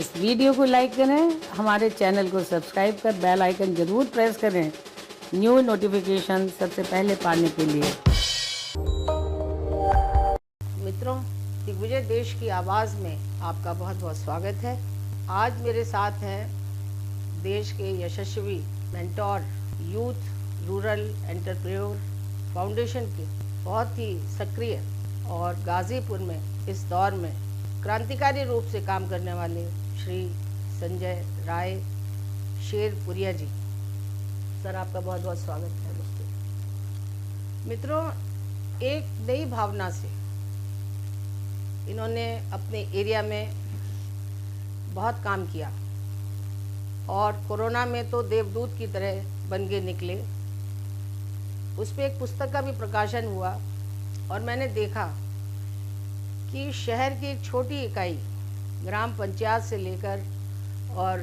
इस वीडियो को लाइक करें, हमारे चैनल को सब्सक्राइब कर बेल आइकन जरूर प्रेस करें न्यू नोटिफिकेशन सबसे पहले पाने के लिए। मित्रों, दिग्विजय देश की आवाज़ में आपका बहुत बहुत स्वागत है। आज मेरे साथ हैं देश के यशस्वी mentor, youth rural entrepreneur foundation के बहुत ही सक्रिय और गाज़ीपुर में इस दौर में क्रांतिकारी रूप से काम करने वाले श्री संजय राय शेरपुरिया जी। सर, आपका बहुत बहुत स्वागत है दोस्तों। मित्रों, एक नई भावना से इन्होंने अपने एरिया में बहुत काम किया और कोरोना में तो देवदूत की तरह बन के निकले। उस पर एक पुस्तक का भी प्रकाशन हुआ और मैंने देखा कि शहर की एक छोटी इकाई ग्राम पंचायत से लेकर और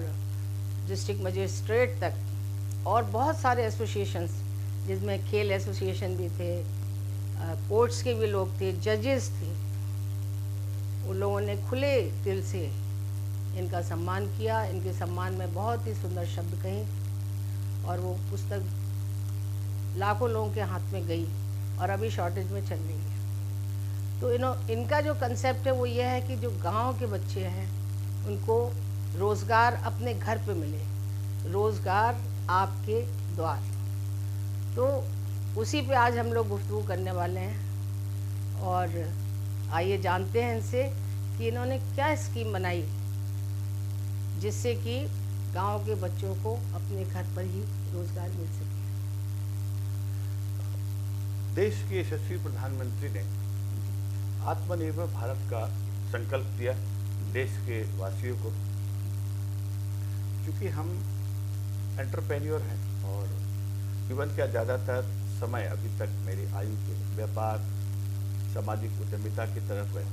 डिस्ट्रिक्ट मजिस्ट्रेट तक और बहुत सारे एसोसिएशंस, जिसमें खेल एसोसिएशन भी थे, कोर्ट्स के भी लोग थे, जजेस थे, उन लोगों ने खुले दिल से इनका सम्मान किया। इनके सम्मान में बहुत ही सुंदर शब्द कहे और वो पुस्तक लाखों लोगों के हाथ में गई और अभी शॉर्टेज में चल रही है। तो इनका जो कंसेप्ट है वो ये है कि जो गांव के बच्चे हैं उनको रोज़गार अपने घर पे मिले, रोज़गार आपके द्वार। तो उसी पे आज हम लोग गुफ्तगू करने वाले हैं और आइए जानते हैं इनसे कि इन्होंने क्या स्कीम बनाई जिससे कि गांव के बच्चों को अपने घर पर ही रोज़गार मिल सके। देश के यशस्वी प्रधानमंत्री ने आत्मनिर्भर भारत का संकल्प दिया देश के वासियों को। क्योंकि हम एंटरप्रेन्योर हैं और जीवन का ज़्यादातर समय अभी तक मेरी आयु के व्यापार, सामाजिक उद्यमिता की तरफ गया,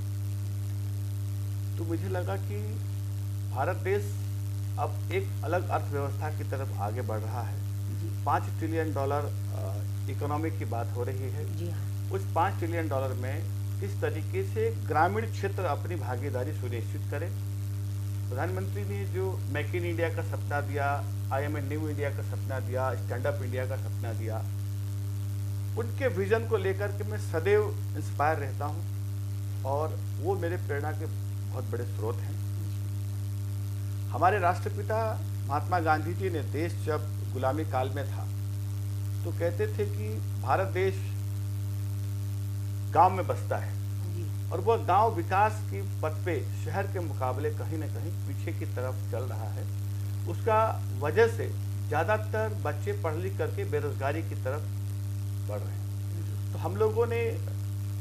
तो मुझे लगा कि भारत देश अब एक अलग अर्थव्यवस्था की तरफ आगे बढ़ रहा है। $5 ट्रिलियन इकोनॉमी की बात हो रही है। जी हाँ। उस $5 ट्रिलियन में किस तरीके से ग्रामीण क्षेत्र अपनी भागीदारी सुनिश्चित करे। प्रधानमंत्री ने जो मेक इन इंडिया का सपना दिया, IMA न्यू इंडिया का सपना दिया, स्टैंड अप इंडिया का सपना दिया, उनके विजन को लेकर के मैं सदैव इंस्पायर रहता हूं और वो मेरे प्रेरणा के बहुत बड़े स्रोत हैं। हमारे राष्ट्रपिता महात्मा गांधी जी ने देश जब गुलामी काल में था तो कहते थे कि भारत देश गांव में बसता है और वह गांव विकास की पथ पे शहर के मुकाबले कहीं न कहीं पीछे की तरफ चल रहा है। उसका वजह से ज़्यादातर बच्चे पढ़ लिख करके बेरोजगारी की तरफ बढ़ रहे हैं। तो हम लोगों ने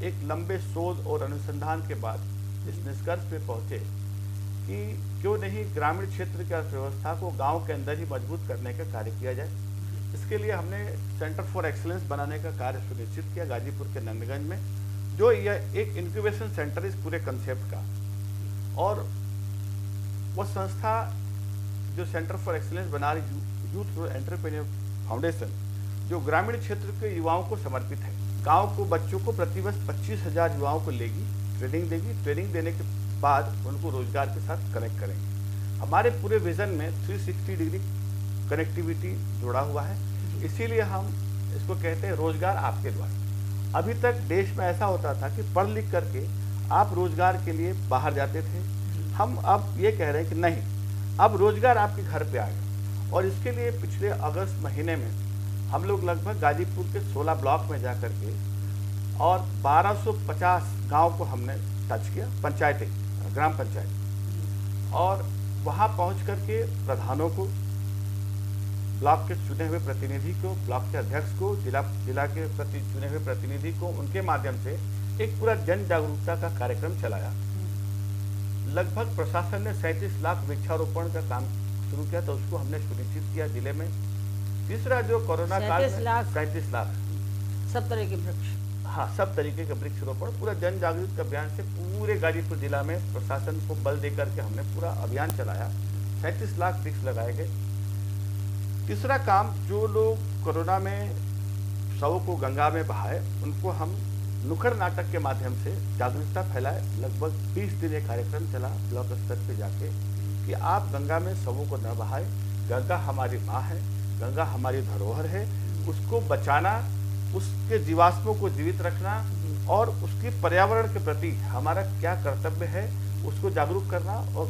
एक लंबे शोध और अनुसंधान के बाद इस निष्कर्ष पे पहुंचे कि क्यों नहीं ग्रामीण क्षेत्र की अर्थव्यवस्था को गाँव के अंदर ही मजबूत करने का कार्य किया जाए। इसके लिए हमने सेंटर फॉर एक्सीलेंस बनाने का कार्य सुनिश्चित किया गाजीपुर के नंदगंज में, जो यह एक इंक्यूबेशन सेंटर इस पूरे कंसेप्ट का। और वह संस्था जो सेंटर फॉर एक्सीलेंस बना रही यूथ एंटरप्रेन्योर फाउंडेशन, जो ग्रामीण क्षेत्र के युवाओं को समर्पित है। गांव को बच्चों को प्रतिवर्ष 25,000 युवाओं को लेगी, ट्रेनिंग देगी। ट्रेनिंग देने के बाद उनको रोजगार के साथ कनेक्ट करेंगे। हमारे पूरे विजन में 360 डिग्री कनेक्टिविटी जुड़ा हुआ है, इसीलिए हम इसको कहते हैं रोजगार आपके द्वारा। अभी तक देश में ऐसा होता था कि पढ़ लिख करके आप रोजगार के लिए बाहर जाते थे। हम अब ये कह रहे हैं कि नहीं, अब रोजगार आपके घर पे आएगा। और इसके लिए पिछले अगस्त महीने में हम लोग लगभग गाजीपुर के 16 ब्लॉक में जा करके और 1250 गांव को हमने टच किया, पंचायतें, ग्राम पंचायत, और वहाँ पहुँच करके प्रधानों को, ब्लॉक के चुने हुए प्रतिनिधि को, ब्लॉक के अध्यक्ष को, जिला के चुने हुए प्रतिनिधि को, उनके माध्यम से एक पूरा जन जागरूकता का कार्यक्रम चलाया। लगभग प्रशासन ने 37 लाख वृक्षारोपण का काम शुरू किया, तो उसको हमने सुनिश्चित किया जिले में। तीसरा जो कोरोना काल में 37 लाख सब तरह के वृक्ष, हाँ, सब तरीके का वृक्षारोपण पूरा जन जागरूकता अभियान से पूरे गाजीपुर जिला में प्रशासन को बल देकर के हमने पूरा अभियान चलाया। 37 लाख वृक्ष लगाए गए। तीसरा काम, जो लोग कोरोना में शव को गंगा में बहाए, उनको हम नुक्कड़ नाटक के माध्यम से जागरूकता फैलाए। लगभग 20 दिन ये कार्यक्रम चला ब्लॉक स्तर पे जाके। कि आप गंगा में शवों को न बहाएं। गंगा हमारी माँ है, गंगा हमारी धरोहर है, उसको बचाना, उसके जीवाश्मों को जीवित रखना और उसकी पर्यावरण के प्रति हमारा क्या कर्तव्य है उसको जागरूक करना, और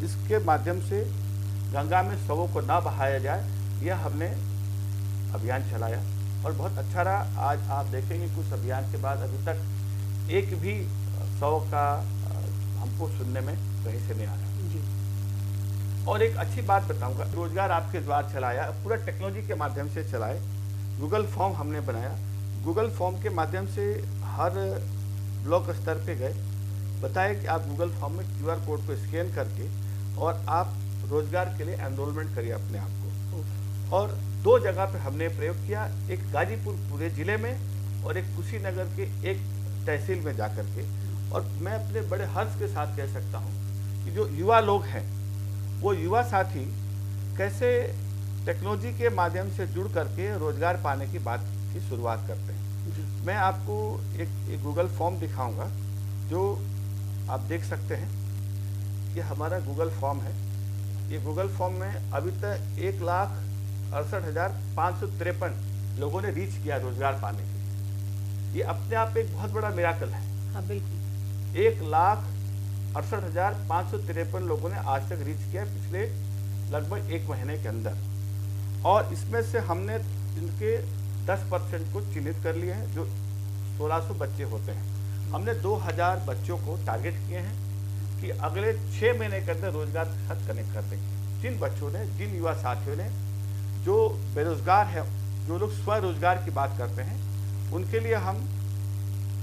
इसके माध्यम से गंगा में शवों को ना बहाया जाए, यह हमने अभियान चलाया और बहुत अच्छा रहा। आज आप देखेंगे कुछ अभियान के बाद अभी तक एक भी शव का हमको सुनने में कहीं से नहीं आया। और एक अच्छी बात बताऊंगा, रोजगार आपके द्वार चलाया, पूरा टेक्नोलॉजी के माध्यम से चलाए। गूगल फॉर्म हमने बनाया, गूगल फॉर्म के माध्यम से हर ब्लॉक स्तर पे गए, बताया कि आप गूगल फॉर्म में QR कोड को स्कैन करके और आप रोजगार के लिए एनरोलमेंट करिए अपने आप को। और 2 जगह पे हमने प्रयोग किया, एक गाजीपुर पूरे जिले में और एक कुशीनगर के एक तहसील में जाकर के। और मैं अपने बड़े हर्ष के साथ कह सकता हूँ कि जो युवा लोग हैं वो युवा साथी कैसे टेक्नोलॉजी के माध्यम से जुड़ करके रोजगार पाने की बात की शुरुआत करते हैं। मैं आपको एक गूगल फॉर्म दिखाऊंगा जो आप देख सकते हैं। ये हमारा गूगल फॉर्म है। ये गूगल फॉर्म में अभी तक 1,68,553 लोगों ने रीच किया रोजगार पाने के लिए। ये अपने आप एक बहुत बड़ा मिराकल है। हाँ बिल्कुल। 1,68,553 लोगों ने आज तक रीच किया पिछले लगभग 1 महीने के अंदर। और इसमें से हमने इनके 10% को चिन्हित कर लिए हैं, जो 1600 बच्चे होते हैं। हमने 2000 बच्चों को टारगेट किए हैं कि अगले 6 महीने के अंदर रोजगार के साथ कनेक्ट कर देंगे। जिन बच्चों ने, जिन युवा साथियों ने जो बेरोजगार हैं, जो लोग स्वरोजगार की बात करते हैं, उनके लिए हम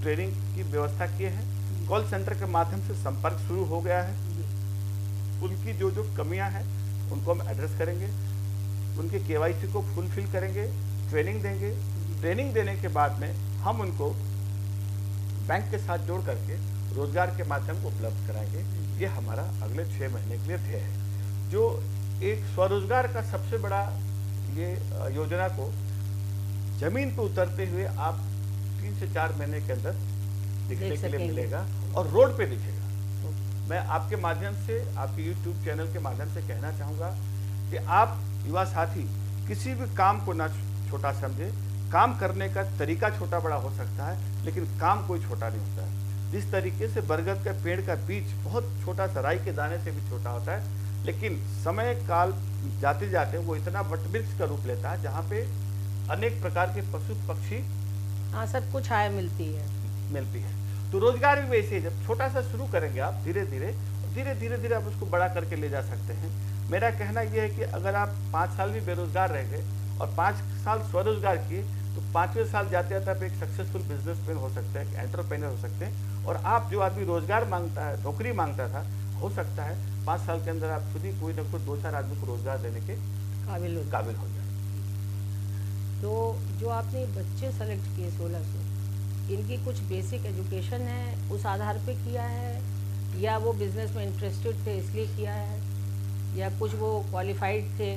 ट्रेनिंग की व्यवस्था किए हैं। कॉल सेंटर के माध्यम से संपर्क शुरू हो गया है। उनकी जो जो कमियां हैं उनको हम एड्रेस करेंगे, उनके KYC को फुलफिल करेंगे, ट्रेनिंग देंगे। ट्रेनिंग देने के बाद में हम उनको बैंक के साथ जोड़ करके रोजगार के माध्यम को उपलब्ध कराएंगे। ये हमारा अगले 6 महीने के लिए ध्येय है। जो एक स्वरोजगार का सबसे बड़ा ये योजना को जमीन पर उतरते हुए आप 3 से 4 महीने के अंदर दिखने के लिए मिलेगा और रोड पे दिखेगा। मैं आपके माध्यम से, आपके YouTube चैनल के माध्यम से कहना चाहूँगा कि आप युवा साथी किसी भी काम को ना छोटा समझे। काम करने का तरीका छोटा बड़ा हो सकता है, लेकिन काम कोई छोटा नहीं होता है। जिस तरीके से बरगद के पेड़ का बीज बहुत छोटा सा, राई के दाने से भी छोटा होता है, लेकिन समय काल जाते जाते वो इतना वटवृक्ष का रूप लेता है जहाँ पे अनेक प्रकार के पशु पक्षी, हाँ सर, कुछ आय मिलती है। तो रोजगार भी वैसे ही, जब छोटा सा शुरू करेंगे आप, धीरे धीरे आप उसको बड़ा करके ले जा सकते हैं। मेरा कहना यह है कि अगर आप 5 साल भी बेरोजगार रह गए और 5 साल स्वरोजगार किए तो 5वें साल जाते जाते आप एक सक्सेसफुल बिजनेसमैन हो सकते हैं, एंटरप्रेन्योर हो सकते हैं। और आप जो आदमी रोजगार मांगता है, नौकरी मांगता था, हो सकता है 5 साल के अंदर आप खुद ही कोई ना कोई 2-4 आदमी को रोजगार देने के काबिल हो जाए। तो जो आपने बच्चे सेलेक्ट किए 1600, इनकी कुछ बेसिक एजुकेशन है, उस आधार पे किया है, या वो बिजनेस में इंटरेस्टेड थे इसलिए किया है, या कुछ वो क्वालिफाइड थे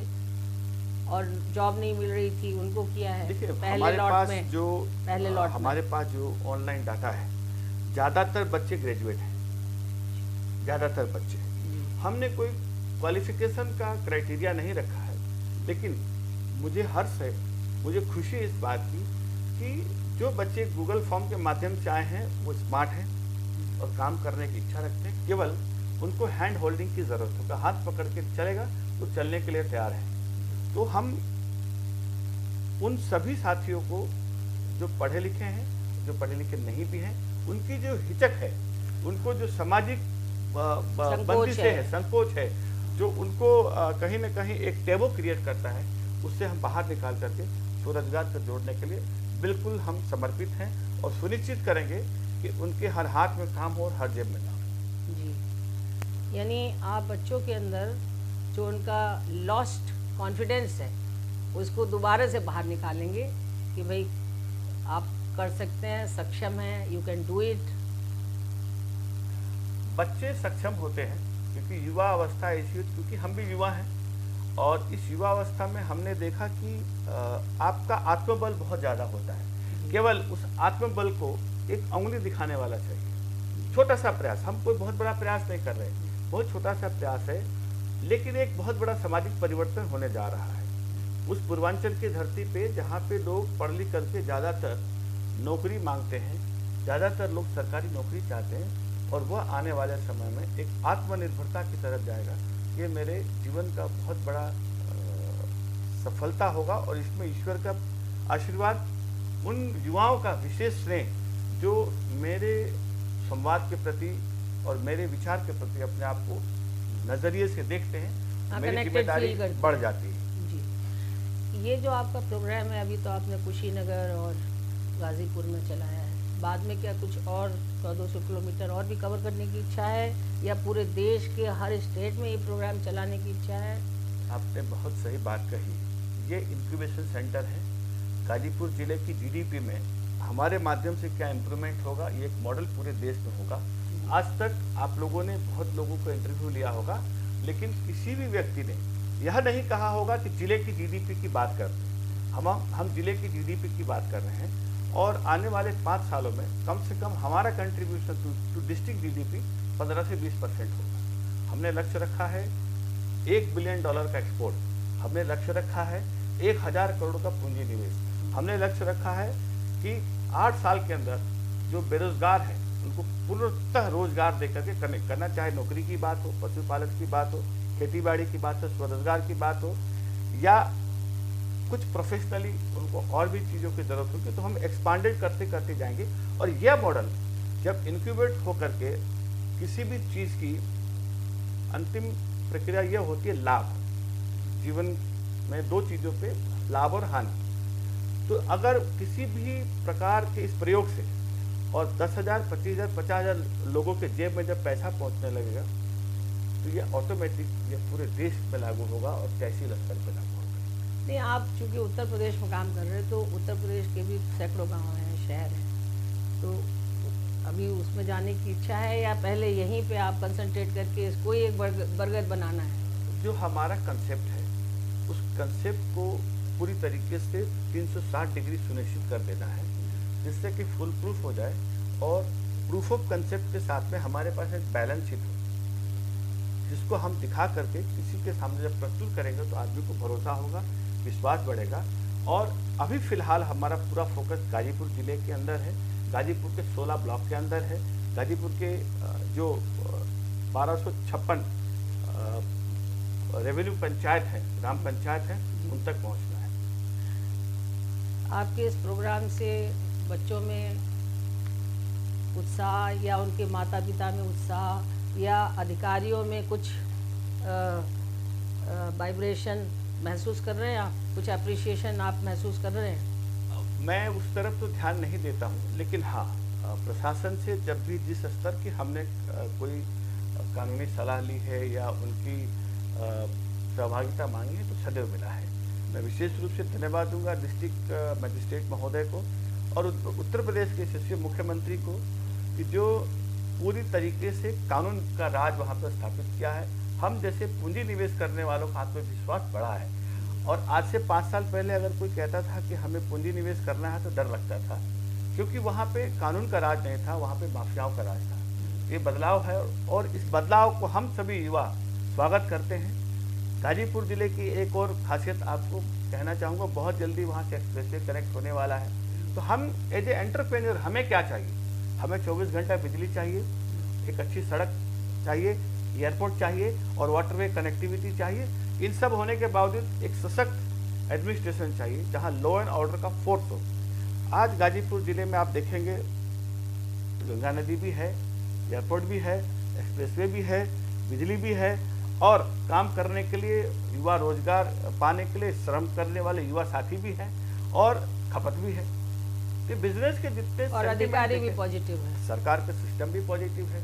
और जॉब नहीं मिल रही थी उनको किया है? देखिए, पहले लॉट हमारे पास जो ऑनलाइन डाटा है, ज़्यादातर बच्चे ग्रेजुएट हैं, ज़्यादातर बच्चे। हमने कोई क्वालिफिकेशन का क्राइटेरिया नहीं रखा है, लेकिन मुझे हर्ष है, मुझे खुशी इस बात की कि जो बच्चे गूगल फॉर्म के माध्यम से आए हैं वो स्मार्ट हैं और काम करने की इच्छा रखते हैं। केवल उनको हैंड होल्डिंग की ज़रूरत होगा, हाथ पकड़ के चलेगा तो चलने के लिए तैयार है। तो हम उन सभी साथियों को, जो पढ़े लिखे हैं, जो पढ़े लिखे नहीं भी हैं, उनकी जो हिचक है, उनको जो सामाजिक बंदिश है, संकोच है, जो उनको कहीं ना कहीं एक टेबो क्रिएट करता है, उससे हम बाहर निकाल करके स्वरोजगार से जोड़ने के लिए बिल्कुल हम समर्पित हैं और सुनिश्चित करेंगे कि उनके हर हाथ में काम हो और हर जेब में काम जी। यानी आप बच्चों के अंदर जो उनका लॉस्ट कॉन्फिडेंस है उसको दोबारा से बाहर निकालेंगे कि भाई आप कर सकते हैं, सक्षम हैं, यू कैन डू इट। बच्चे सक्षम होते हैं क्योंकि युवा अवस्था ऐसी है, क्योंकि हम भी युवा हैं और इस युवा अवस्था में हमने देखा कि आपका आत्मबल बहुत ज़्यादा होता है। केवल उस आत्मबल को एक उंगली दिखाने वाला चाहिए। छोटा सा प्रयास, हम कोई बहुत बड़ा प्रयास नहीं कर रहे, बहुत छोटा सा प्रयास है। लेकिन एक बहुत बड़ा सामाजिक परिवर्तन होने जा रहा है। उस पूर्वांचल की धरती पे जहाँ पे लोग पढ़ लिख करके ज़्यादातर नौकरी मांगते हैं, ज़्यादातर लोग सरकारी नौकरी चाहते हैं और वह आने वाले समय में एक आत्मनिर्भरता की तरफ जाएगा। ये मेरे जीवन का बहुत बड़ा सफलता होगा और इसमें ईश्वर का आशीर्वाद, उन युवाओं का विशेष स्नेह जो मेरे संवाद के प्रति और मेरे विचार के प्रति अपने आप को नजरिए से देखते हैं, मेरी जिम्मेदारी बढ़ जाती है। जी, ये जो आपका प्रोग्राम है अभी तो आपने कुशीनगर और गाजीपुर में चलाया है, बाद में क्या कुछ और 100-200 किलोमीटर और भी कवर करने की इच्छा है या पूरे देश के हर स्टेट में ये प्रोग्राम चलाने की इच्छा है? आपने बहुत सही बात कही। ये इंक्यूबेशन सेंटर है। गाजीपुर जिले की जीडीपी में हमारे माध्यम से क्या इम्प्रूवमेंट होगा, ये एक मॉडल पूरे देश में होगा। आज तक आप लोगों ने बहुत लोगों को इंटरव्यू लिया होगा, लेकिन किसी भी व्यक्ति ने यह नहीं कहा होगा कि जिले की जीडीपी की बात करते हैं। हम जिले की जीडीपी की बात कर रहे हैं और आने वाले 5 सालों में कम से कम हमारा कंट्रीब्यूशन टू डिस्ट्रिक्ट जीडीपी 15 से 20% होगा। हमने लक्ष्य रखा है $1 बिलियन का एक्सपोर्ट, हमने लक्ष्य रखा है 1000 करोड़ का पूंजी निवेश, हमने लक्ष्य रखा है कि 8 साल के अंदर जो बेरोजगार है उनको पूर्णतः रोजगार देकर के कनेक्ट करना, चाहे नौकरी की बात हो, पशुपालन की बात हो, खेतीबाड़ी की बात हो, स्वरोजगार की बात हो या कुछ प्रोफेशनली उनको और भी चीज़ों की जरूरत होगी, तो हम एक्सपांडेड करते करते जाएंगे। और यह मॉडल जब इंक्यूबेट होकर के किसी भी चीज़ की अंतिम प्रक्रिया यह होती है लाभ। जीवन में 2 चीज़ों पे लाभ और हानि। तो अगर किसी भी प्रकार के इस प्रयोग से और 10,000, 25,000, 50,000 लोगों के जेब में जब पैसा पहुंचने लगेगा तो ये ऑटोमेटिक ये पूरे देश में लागू होगा और तहसील स्तर पर लागू होगा। नहीं, आप चूँकि उत्तर प्रदेश में काम कर रहे हैं तो उत्तर प्रदेश के भी सैकड़ों गाँव हैं, शहर हैं, तो अभी उसमें जाने की इच्छा है या पहले यहीं पे आप कंसंट्रेट करके इसको एक बरगद बनाना है? जो हमारा कंसेप्ट है उस कंसेप्ट को पूरी तरीके से 360 डिग्री सुनिश्चित कर देना है, जिससे कि फुल प्रूफ हो जाए और प्रूफ ऑफ कंसेप्ट के साथ में हमारे पास एक बैलेंस शीट हो, जिसको हम दिखा करके किसी के सामने जब प्रस्तुत करेंगे तो आदमी को भरोसा होगा, विश्वास बढ़ेगा। और अभी फिलहाल हमारा पूरा फोकस गाजीपुर जिले के अंदर है, गाजीपुर के 16 ब्लॉक के अंदर है, गाजीपुर के जो 1256 रेवेन्यू पंचायत है, ग्राम पंचायत है, उन तक पहुंचना है। आपके इस प्रोग्राम से बच्चों में उत्साह या उनके माता पिता में उत्साह या अधिकारियों में कुछ वाइब्रेशन महसूस कर रहे हैं आप? कुछ अप्रिसिएशन आप महसूस कर रहे हैं? मैं उस तरफ तो ध्यान नहीं देता हूँ, लेकिन हाँ, प्रशासन से जब भी जिस स्तर की हमने कोई कानूनी सलाह ली है या उनकी सहभागिता मांगी है तो सदैव मिला है। मैं विशेष रूप से धन्यवाद दूंगा डिस्ट्रिक्ट मजिस्ट्रेट महोदय को और उत्तर प्रदेश के यशस्वी मुख्यमंत्री को कि जो पूरी तरीके से कानून का राज वहाँ पर स्थापित किया है। हम जैसे पूंजी निवेश करने वालों का आत्मविश्वास बढ़ा है और आज से 5 साल पहले अगर कोई कहता था कि हमें पूंजी निवेश करना है तो डर लगता था, क्योंकि वहाँ पे कानून का राज नहीं था, वहाँ पे माफियाओं का राज था। ये बदलाव है और इस बदलाव को हम सभी युवा स्वागत करते हैं। गाजीपुर जिले की एक और खासियत आपको कहना चाहूँगा, बहुत जल्दी वहाँ से एक्सप्रेसवे कनेक्ट होने वाला है। तो हम एज ए एंटरप्रेन्योर हमें क्या चाहिए? हमें 24 घंटा बिजली चाहिए, एक अच्छी सड़क चाहिए, एयरपोर्ट चाहिए और वाटरवे कनेक्टिविटी चाहिए। इन सब होने के बावजूद एक सशक्त एडमिनिस्ट्रेशन चाहिए जहाँ लॉ एंड ऑर्डर का फोर्स हो। आज गाजीपुर जिले में आप देखेंगे गंगा नदी भी है, एयरपोर्ट भी है, एक्सप्रेसवे भी है, बिजली भी है और काम करने के लिए युवा रोजगार पाने के लिए श्रम करने वाले युवा साथी भी हैं और खपत भी है। तो बिजनेस के जितने और अधिकारी भी पॉजिटिव है, सरकार का सिस्टम भी पॉजिटिव है।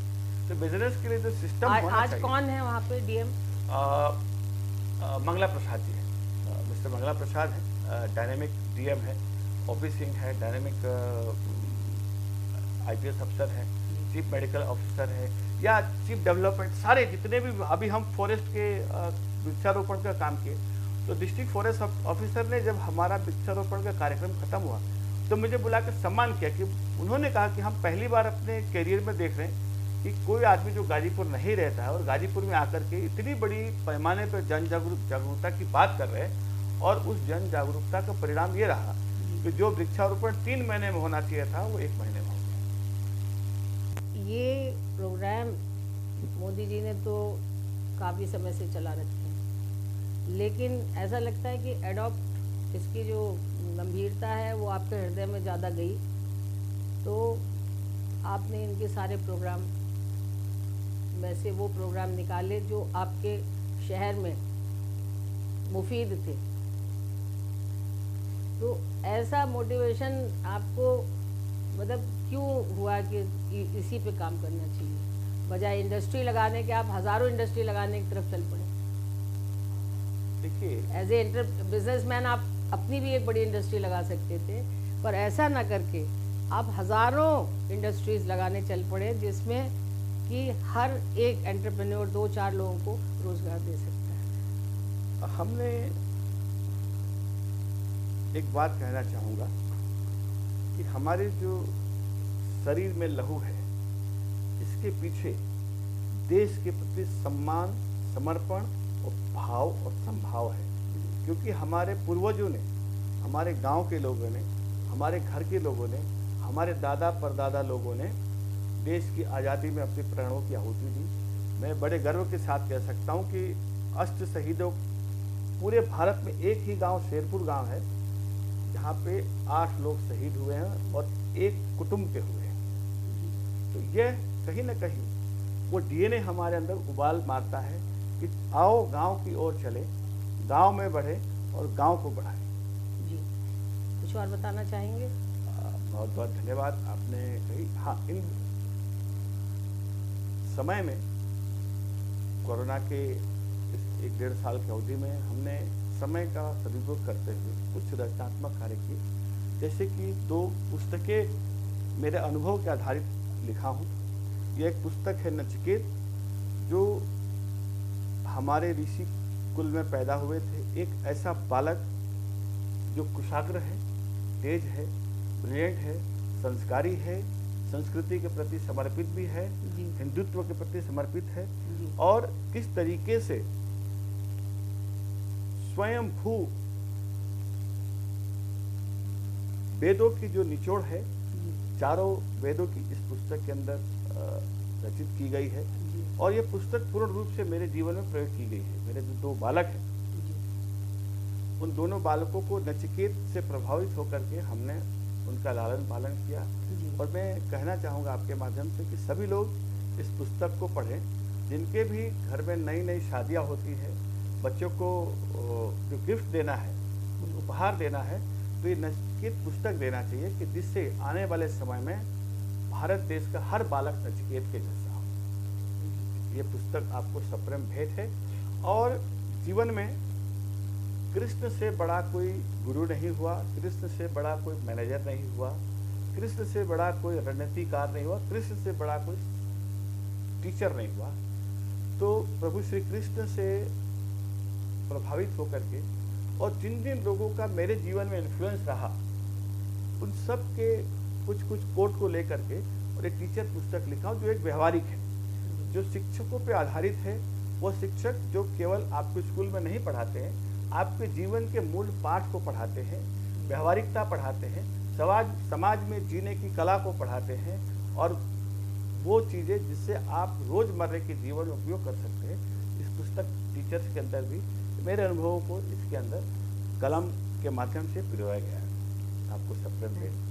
तो बिजनेस के लिए जो सिस्टम होना आज चाहिए। कौन है वहाँ पे डीएम? मंगला प्रसाद जी है, मिस्टर मंगला प्रसाद है, डायनेमिक डीएम है, ओपी सिंह है, डायनेमिक आईपीएस अफसर है, चीफ मेडिकल ऑफिसर है या चीफ डेवलपमेंट, सारे जितने भी अभी हम फॉरेस्ट के वृक्षारोपण का काम किए तो डिस्ट्रिक्ट फॉरेस्ट ऑफिसर ने जब हमारा वृक्षारोपण का कार्यक्रम खत्म हुआ तो मुझे बुलाकर सम्मान किया कि उन्होंने कहा कि हम पहली बार अपने कैरियर में देख रहे हैं कि कोई आदमी जो गाजीपुर नहीं रहता है और गाजीपुर में आकर के इतनी बड़ी पैमाने पर जागरूकता की बात कर रहे हैं, और उस जन जागरूकता का परिणाम ये रहा कि जो वृक्षारोपण 3 महीने में होना चाहिए था वो 1 महीने में हो गया। ये प्रोग्राम मोदी जी ने तो काफ़ी समय से चला रखे हैं, लेकिन ऐसा लगता है कि एडॉप्ट इसकी जो गंभीरता है वो आपके हृदय में ज़्यादा गई, तो आपने इनके सारे प्रोग्राम में से वो प्रोग्राम निकाले जो आपके शहर में मुफीद थे। तो ऐसा मोटिवेशन आपको मतलब क्यों हुआ कि इसी पे काम करना चाहिए, बजाय इंडस्ट्री लगाने के आप हज़ारों इंडस्ट्री लगाने की तरफ चल पड़े? देखिए, एज ए बिजनेसमैन आप अपनी भी एक बड़ी इंडस्ट्री लगा सकते थे, पर ऐसा ना करके आप हज़ारों इंडस्ट्रीज़ लगाने चल पड़े जिसमें कि हर एक एंटरप्रेन्योर 2-4 लोगों को रोज़गार दे सकता है। हमने एक बात कहना चाहूँगा कि हमारे जो शरीर में लहू है, इसके पीछे देश के प्रति सम्मान, समर्पण और भाव और संभाव है। क्योंकि हमारे पूर्वजों ने, हमारे गांव के लोगों ने, हमारे घर के लोगों ने, हमारे दादा परदादा लोगों ने देश की आज़ादी में अपने प्राणों की आहुति दी। मैं बड़े गर्व के साथ कह सकता हूं कि अष्ट शहीदों, पूरे भारत में एक ही गांव शेरपुर गांव है जहां पे 8 लोग शहीद हुए हैं और एक कुटुंब के हुए हैं। तो यह कहीं ना कहीं वो डीएनए हमारे अंदर उबाल मारता है कि आओ गांव की ओर चले, गांव में बढ़े और गांव को बढ़ाएं। जी, कुछ और बताना चाहेंगे? बहुत बहुत धन्यवाद आपने कही। हाँ, इन समय में कोरोना के इस 1-1.5 साल की अवधि में हमने समय का सदुपयोग करते हुए कुछ रचनात्मक कार्य किए, जैसे कि 2 पुस्तकें मेरे अनुभव के आधारित लिखा हूँ। यह एक पुस्तक है नचिकेत, जो हमारे ऋषि कुल में पैदा हुए थे। एक ऐसा बालक जो कुशाग्र है, तेज है, ब्रिलियंट है, संस्कारी है, संस्कृति के प्रति समर्पित भी है, हिंदुत्व के प्रति समर्पित है, और किस तरीके से स्वयंभू वेदों की जो निचोड़ है, चारों वेदों की इस पुस्तक के अंदर रचित की गई है। और यह पुस्तक पूर्ण रूप से मेरे जीवन में प्रयोग की गई है। मेरे जो 2 बालक हैं, उन दोनों बालकों को नचिकेत से प्रभावित होकर के हमने उनका लालन पालन किया। और मैं कहना चाहूँगा आपके माध्यम से कि सभी लोग इस पुस्तक को पढ़ें। जिनके भी घर में नई नई शादियाँ होती हैं, बच्चों को जो गिफ्ट देना है, उपहार देना है, तो ये नचिकेत पुस्तक देना चाहिए कि जिससे आने वाले समय में भारत देश का हर बालक नचिकेत के जैसा हो। ये पुस्तक आपको सप्रेम भेंट है। और जीवन में कृष्ण से बड़ा कोई गुरु नहीं हुआ, कृष्ण से बड़ा कोई मैनेजर नहीं हुआ, कृष्ण से बड़ा कोई रणनीतिकार नहीं हुआ, कृष्ण से बड़ा कोई टीचर नहीं हुआ। तो प्रभु श्री कृष्ण से प्रभावित होकर के और जिन जिन लोगों का मेरे जीवन में इन्फ्लुएंस रहा, उन सब के कुछ कुछ कोट को लेकर के और एक टीचर पुस्तक लिखा जो एक व्यवहारिक है, जो शिक्षकों पे आधारित है। वो शिक्षक जो केवल आपको स्कूल में नहीं पढ़ाते हैं, आपके जीवन के मूल पाठ को पढ़ाते हैं, व्यवहारिकता पढ़ाते हैं, समाज में जीने की कला को पढ़ाते हैं, और वो चीज़ें जिससे आप रोज़मर्रा के जीवन में उपयोग कर सकते हैं। इस पुस्तक टीचर्स के अंदर भी मेरे अनुभवों को इसके अंदर कलम के माध्यम से पिरोया गया है। आपको सप्रेम भेंट।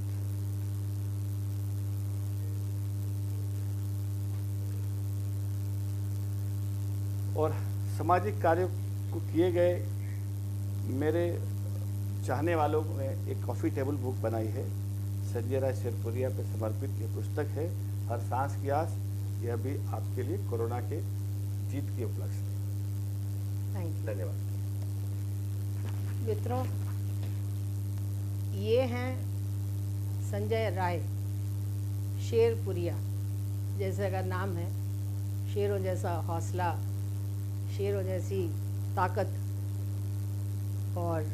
और सामाजिक कार्यों को किए गए मेरे चाहने वालों ने एक कॉफ़ी टेबल बुक बनाई है, संजय राय शेरपुरिया पे समर्पित ये पुस्तक है, हर सांस की आस। यह भी आपके लिए कोरोना के जीत की उपलक्ष्य है। धन्यवाद। मित्रों, ये हैं संजय राय शेरपुरिया, जैसे का नाम है, शेरों जैसा हौसला, शेरों जैसी ताकत। और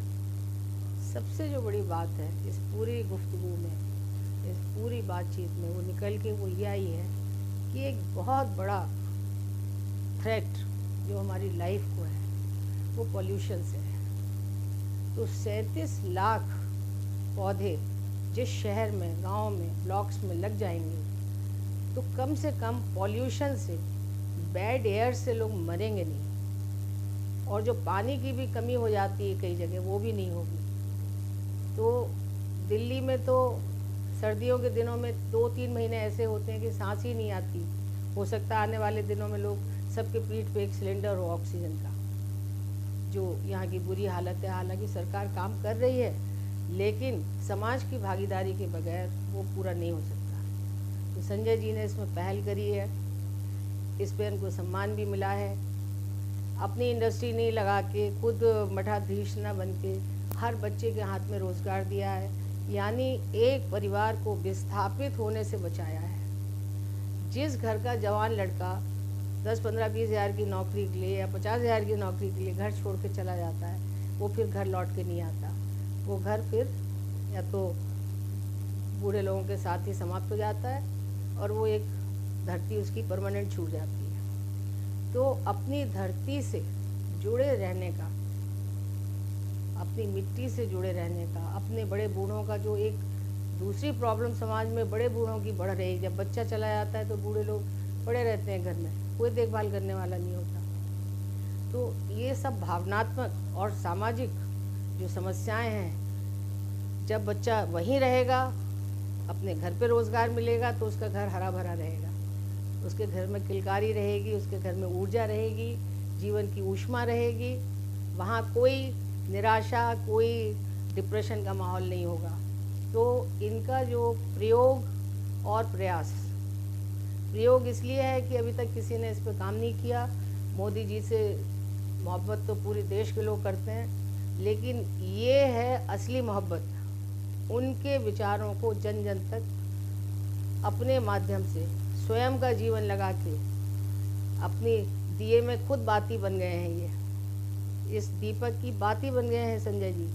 सबसे जो बड़ी बात है इस पूरी गुफ्तगू में, इस पूरी बातचीत में, वो निकल के वो यह आई है कि एक बहुत बड़ा थ्रेट जो हमारी लाइफ को है वो पॉल्यूशन से है। तो 37 लाख पौधे जिस शहर में, गांव में, ब्लॉक्स में लग जाएंगे तो कम से कम पॉल्यूशन से, बैड एयर से लोग मरेंगे नहीं। और जो पानी की भी कमी हो जाती है कई जगह, वो भी नहीं होगी। तो दिल्ली में तो सर्दियों के दिनों में 2-3 महीने ऐसे होते हैं कि सांस ही नहीं आती। हो सकता है आने वाले दिनों में लोग सबके पीठ पे एक सिलेंडर हो ऑक्सीजन का। जो यहाँ की बुरी हालत है। हालांकि सरकार काम कर रही है, लेकिन समाज की भागीदारी के बगैर वो पूरा नहीं हो सकता। तो संजय जी ने इसमें पहल करी है, इस पर उनको सम्मान भी मिला है। अपनी इंडस्ट्री नहीं लगा के, खुद मठाधीश न बन के हर बच्चे के हाथ में रोज़गार दिया है, यानी एक परिवार को विस्थापित होने से बचाया है। जिस घर का जवान लड़का 10-15-20 हज़ार की नौकरी के लिए या 50 हज़ार की नौकरी के लिए घर छोड़ के चला जाता है, वो फिर घर लौट के नहीं आता। वो घर फिर या तो बूढ़े लोगों के साथ ही समाप्त हो जाता है और वो एक धरती उसकी परमानेंट छूट जाती है। तो अपनी धरती से जुड़े रहने का, अपनी मिट्टी से जुड़े रहने का, अपने बड़े बूढ़ों का, जो एक दूसरी प्रॉब्लम समाज में बड़े बूढ़ों की बढ़ रही है। जब बच्चा चला जाता है तो बूढ़े लोग पड़े रहते हैं घर में, कोई देखभाल करने वाला नहीं होता। तो ये सब भावनात्मक और सामाजिक जो समस्याएं हैं, जब बच्चा वहीं रहेगा, अपने घर पे रोज़गार मिलेगा तो उसका घर हरा भरा रहेगा, उसके घर में किलकारी रहेगी, उसके घर में ऊर्जा रहेगी, जीवन की ऊष्मा रहेगी। वहाँ कोई निराशा, कोई डिप्रेशन का माहौल नहीं होगा। तो इनका जो प्रयोग और प्रयोग इसलिए है कि अभी तक किसी ने इस पर काम नहीं किया। मोदी जी से मोहब्बत तो पूरे देश के लोग करते हैं, लेकिन ये है असली मोहब्बत, उनके विचारों को जन जन तक अपने माध्यम से स्वयं का जीवन लगा के अपनी दिए में खुद बाती बन गए हैं। ये इस दीपक की बाती बन गए हैं संजय जी,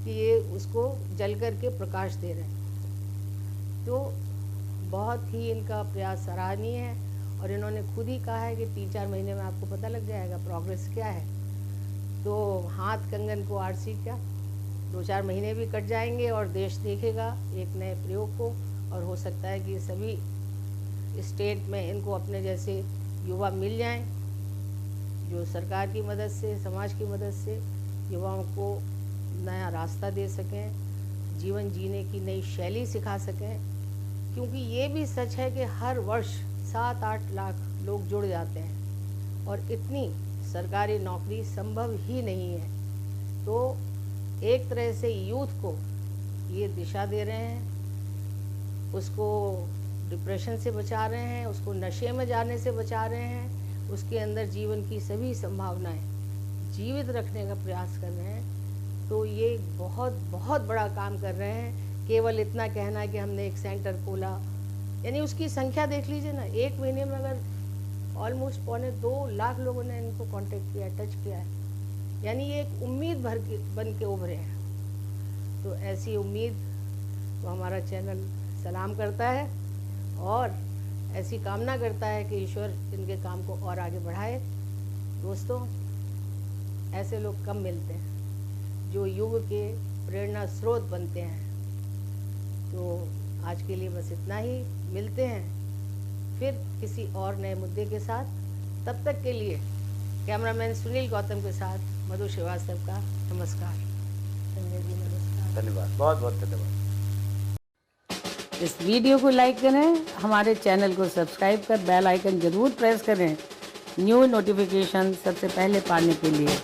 कि ये उसको जल कर के प्रकाश दे रहे हैं। तो बहुत ही इनका प्रयास सराहनीय है और इन्होंने खुद ही कहा है कि 3-4 महीने में आपको पता लग जाएगा प्रोग्रेस क्या है। तो हाथ कंगन को आरसी क्या, 2-4 महीने भी कट जाएंगे और देश देखेगा एक नए प्रयोग को। और हो सकता है कि सभी स्टेट में इनको अपने जैसे युवा मिल जाएं, जो सरकार की मदद से, समाज की मदद से युवाओं को नया रास्ता दे सकें, जीवन जीने की नई शैली सिखा सकें। क्योंकि ये भी सच है कि हर वर्ष 7-8 लाख लोग जुड़ जाते हैं और इतनी सरकारी नौकरी संभव ही नहीं है। तो एक तरह से यूथ को ये दिशा दे रहे हैं, उसको डिप्रेशन से बचा रहे हैं, उसको नशे में जाने से बचा रहे हैं, उसके अंदर जीवन की सभी संभावनाएं जीवित रखने का प्रयास कर रहे हैं। तो ये बहुत बहुत बड़ा काम कर रहे हैं। केवल इतना कहना है कि हमने एक सेंटर खोला, यानी उसकी संख्या देख लीजिए ना, एक महीने में अगर ऑलमोस्ट 2.25 लाख लोगों ने इनको कांटेक्ट किया, टच किया है, यानी ये एक उम्मीद बन के उभरे हैं। तो ऐसी उम्मीद को हमारा चैनल सलाम करता है और ऐसी कामना करता है कि ईश्वर इनके काम को और आगे बढ़ाए। दोस्तों, ऐसे लोग कम मिलते हैं जो युग के प्रेरणा स्रोत बनते हैं। तो आज के लिए बस इतना ही, मिलते हैं फिर किसी और नए मुद्दे के साथ। तब तक के लिए कैमरामैन सुनील गौतम के साथ मधु श्रीवास्तव का नमस्कार। संजय जी नमस्कार। धन्यवाद, बहुत बहुत धन्यवाद। इस वीडियो को लाइक करें, हमारे चैनल को सब्सक्राइब कर बेल आइकन जरूर प्रेस करें न्यू नोटिफिकेशन सबसे पहले पाने के लिए।